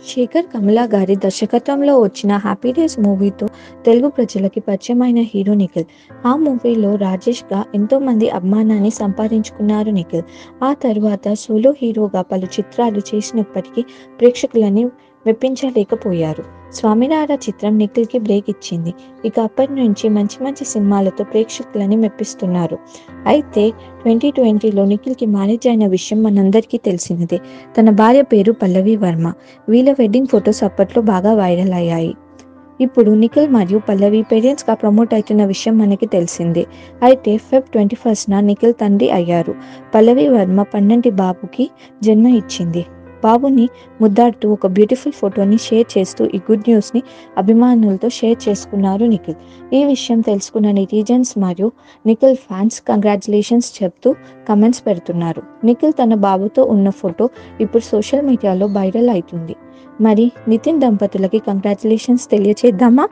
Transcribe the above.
శేఖర్ కమల గారి దర్శకత్వంలో వచ్చిన 'హ్యాపీ డేస్' మూవీతో తెలుగు ప్రజలకి పరిచయమైన హీరో నిఖిల్. ఆ మూవీలో రాజేష్‌గా ఎంతోమంది అభిమానాన్ని సంపాదించుకున్నారు నిఖిల్. ఆ తరువాత సోలో హీరోగా పలు చిత్రాలు చేసినప్పటికీ ప్రేక్షకులని మెప్పించలేకపోయారు. 'స్వామినార' చిత్రం నిఖిల్‌కి బ్రేక్ ఇచ్చింది. ఇక అప్పటి నుంచి మంచి మంచి సినిమాలతో ప్రేక్షకులని మెప్పిస్తున్నారు. అయితే 2020లో నిఖిల్‌కి మ్యారేజ్ అయిన విషయం మనందరికీ తెలిసినదే. తన భార్య పేరు పల్లవి వర్మ. వీళ్ళ వెడ్డింగ్ ఫొటోస్ అప్పట్లో బాగా వైరల్ అయ్యాయి. ఇప్పుడు నిఖిల్ మరియు పల్లవి పేరెంట్స్‌గా ప్రమోట్ అయితున్న విషయం మనకి తెలిసిందే. అయితే ఫెబ్ 21న నిఖిల్ తండ్రి అయ్యారు. పల్లవి వర్మ పన్నంటి బాబుకి జన్మ ఇచ్చింది. బాబుని ముద్దాడుతూ ఒక బ్యూటిఫుల్ ఫోటోని షేర్ చేస్తూ ఈ గుడ్ న్యూస్‌ని అభిమానులతో షేర్ చేసుకున్నారు నిఖిల్. ఈ విషయం తెలుసుకున్న నెటిజన్స్ మరియు నిఖిల్ ఫ్యాన్స్ కంగ్రాచ్యులేషన్స్ చెప్తూ కామెంట్స్ పెడుతున్నారు. నిఖిల్ తన బాబుతో ఉన్న ఫోటో ఇప్పుడు సోషల్ మీడియాలో వైరల్ అవుతుంది. మరి నితిన్ దంపతులకి కంగ్రాచ్యులేషన్స్ తెలియచేద్దామా?